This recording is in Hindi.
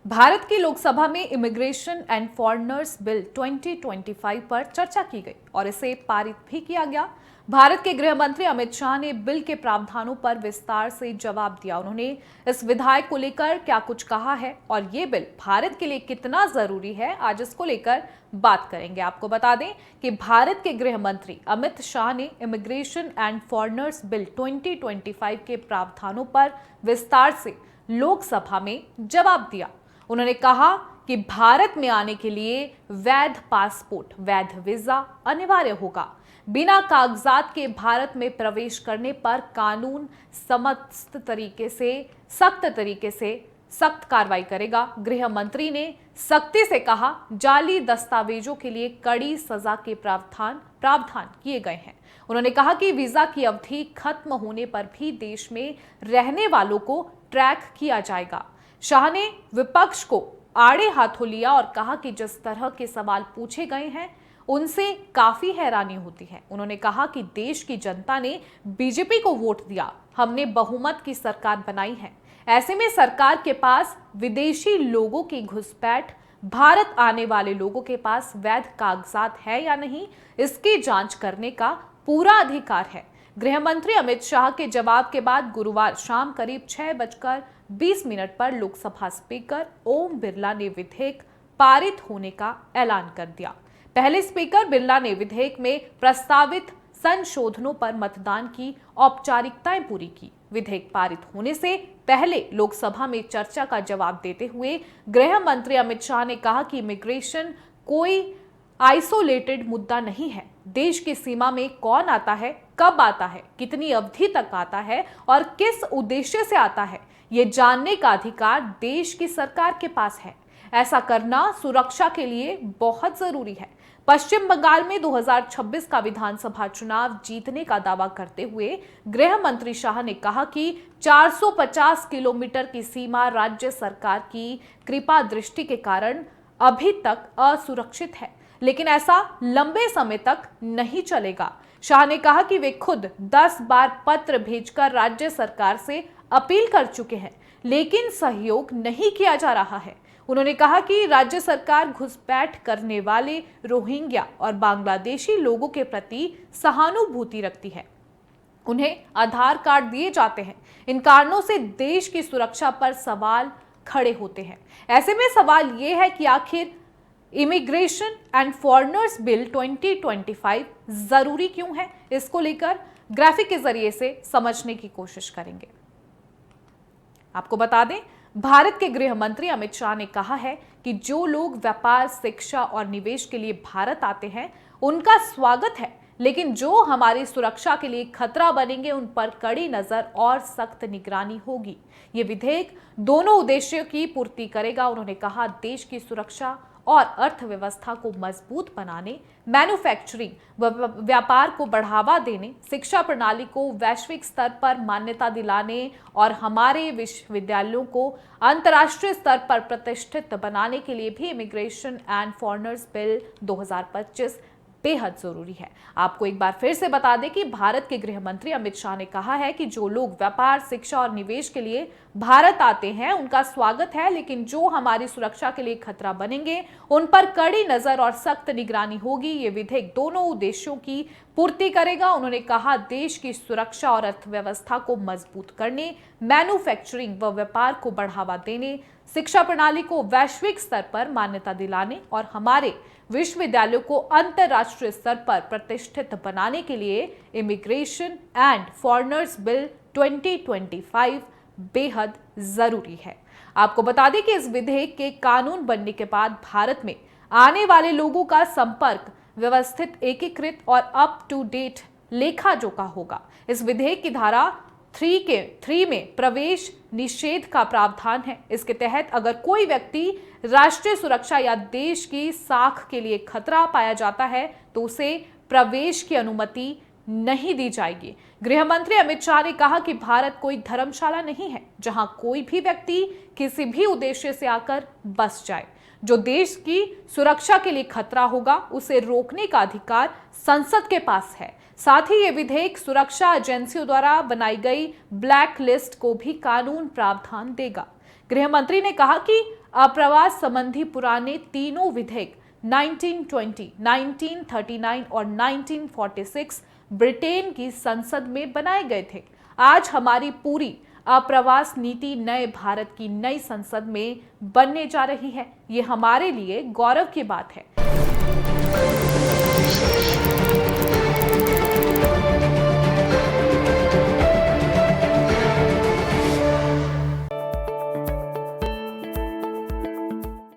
भारत की लोकसभा में इमिग्रेशन एंड फॉरेनर्स बिल 2025 पर चर्चा की गई और इसे पारित भी किया गया। भारत के गृह मंत्री अमित शाह ने बिल के प्रावधानों पर विस्तार से जवाब दिया। उन्होंने इस विधेयक को लेकर क्या कुछ कहा है और ये बिल भारत के लिए कितना जरूरी है, आज इसको लेकर बात करेंगे। आपको बता दें कि भारत के गृह मंत्री अमित शाह ने इमिग्रेशन एंड फॉरेनर्स बिल 2025 के प्रावधानों पर विस्तार से लोकसभा में जवाब दिया। उन्होंने कहा कि भारत में आने के लिए वैध पासपोर्ट, वैध वीजा अनिवार्य होगा। बिना कागजात के भारत में प्रवेश करने पर कानून सख्त तरीके से सख्त कार्रवाई करेगा। गृह मंत्री ने सख्ती से कहा, जाली दस्तावेजों के लिए कड़ी सजा के प्रावधान किए गए हैं। उन्होंने कहा कि वीजा की अवधि खत्म होने पर भी देश में रहने वालों को ट्रैक किया जाएगा। शाह ने विपक्ष को आड़े हाथों लिया और कहा कि जिस तरह के सवाल पूछे गए हैं उनसे काफी हैरानी होती है। उन्होंने कहा कि देश की जनता ने बीजेपी को वोट दिया, हमने बहुमत की सरकार बनाई है। ऐसे में सरकार के पास विदेशी लोगों की घुसपैठ, भारत आने वाले लोगों के पास वैध कागजात है या नहीं, इसकी जांच करने का पूरा अधिकार है। गृह मंत्री अमित शाह के जवाब के बाद गुरुवार शाम करीब 6:20 पर लोकसभा स्पीकर ओम बिरला ने विधेयक पारित होने का ऐलान कर दिया। पहले स्पीकर बिरला ने विधेयक में प्रस्तावित संशोधनों पर मतदान की औपचारिकताएं पूरी की। विधेयक पारित होने से पहले लोकसभा में चर्चा का जवाब देते हुए गृह मंत्री अमित शाह ने कहा कि इमिग्रेशन कोई आइसोलेटेड मुद्दा नहीं है। देश की सीमा में कौन आता है, कब आता है, कितनी अवधि तक आता है और किस उद्देश्य से आता है, ये जानने का अधिकार देश की सरकार के पास है। ऐसा करना सुरक्षा के लिए बहुत जरूरी है। पश्चिम बंगाल में 2026 का विधानसभा चुनाव जीतने का दावा करते हुए गृह मंत्री शाह ने कहा कि 450 किलोमीटर की सीमा राज्य सरकार की कृपा दृष्टि के कारण अभी तक असुरक्षित है, लेकिन ऐसा लंबे समय तक नहीं चलेगा। शाह ने कहा कि वे खुद 10 बार पत्र भेजकर राज्य सरकार से अपील कर चुके हैं, लेकिन सहयोग नहीं किया जा रहा है। उन्होंने कहा कि राज्य सरकार घुसपैठ करने वाले रोहिंग्या और बांग्लादेशी लोगों के प्रति सहानुभूति रखती है। उन्हें आधार कार्ड दिए जाते हैं। इन कारणों से देश की सुरक्षा पर सवाल खड़े होते हैं। ऐसे में सवाल यह है कि आखिर इमिग्रेशन एंड फॉरेनर्स बिल 2025 जरूरी क्यों है? इसको लेकर ग्राफिक के जरिए से समझने की कोशिश करेंगे। आपको बता दें, भारत के गृह मंत्री अमित शाह ने कहा है कि जो लोग व्यापार, शिक्षा और निवेश के लिए भारत आते हैं उनका स्वागत है, लेकिन जो हमारी सुरक्षा के लिए खतरा बनेंगे उन पर कड़ी नजर और सख्त निगरानी होगी। ये विधेयक दोनों उद्देश्यों की पूर्ति करेगा। उन्होंने कहा, देश की सुरक्षा और अर्थव्यवस्था को मजबूत बनाने, मैन्युफैक्चरिंग व व्यापार को बढ़ावा देने, शिक्षा प्रणाली को वैश्विक स्तर पर मान्यता दिलाने और हमारे विश्वविद्यालयों को अंतर्राष्ट्रीय स्तर पर प्रतिष्ठित बनाने के लिए भी इमिग्रेशन एंड फॉरेनर्स बिल 2025 बेहद जरूरी है। आपको एक बार फिर से बता दें कि भारत के गृह मंत्री अमित शाह ने कहा है कि जो लोग व्यापार, शिक्षा और निवेश के लिए भारत आते हैं उनका स्वागत है, लेकिन जो हमारी सुरक्षा के लिए खतरा बनेंगे उन पर कड़ी नजर और सख्त निगरानी होगी। ये विधेयक दोनों उद्देश्यों की पूर्ति करेगा। उन्होंने कहा, देश की सुरक्षा और अर्थव्यवस्था को मजबूत करने, मैन्युफैक्चरिंग व व्यापार को बढ़ावा देने, शिक्षा प्रणाली को वैश्विक स्तर पर मान्यता दिलाने और हमारे विश्वविद्यालयों को अंतर्राष्ट्रीय स्तर पर प्रतिष्ठित बनाने के लिए इमिग्रेशन एंड फॉरेनर्स बिल 2025 बेहद जरूरी है। आपको बता दें कि इस विधेयक के कानून बनने के बाद भारत में आने वाले लोगों का संपर्क व्यवस्थित, एकीकृत और अप टू डेट लेखा जोखा होगा। इस विधेयक की धारा 3 में प्रवेश निषेध का प्रावधान है। इसके तहत अगर कोई व्यक्ति राष्ट्रीय सुरक्षा या देश की साख के लिए खतरा पाया जाता है तो उसे प्रवेश की अनुमति नहीं दी जाएगी। गृह मंत्री अमित शाह ने कहा कि भारत कोई धर्मशाला नहीं है जहां कोई भी व्यक्ति किसी भी उद्देश्य से आकर बस जाए। जो देश की सुरक्षा के लिए खतरा होगा उसे रोकने का अधिकार संसद के पास है। साथ ही ये विधेयक सुरक्षा एजेंसियों द्वारा बनाई गई ब्लैक लिस्ट को भी कानून प्रावधान देगा। गृह मंत्री ने कहा कि अप्रवास संबंधी पुराने तीनों विधेयक 1920, 1939 और 1946 ब्रिटेन की संसद में बनाए गए थे। आज हमारी पूरी अप्रवास नीति नए भारत की नई संसद में बनने जा रही है। ये हमारे लिए गौरव की बात है।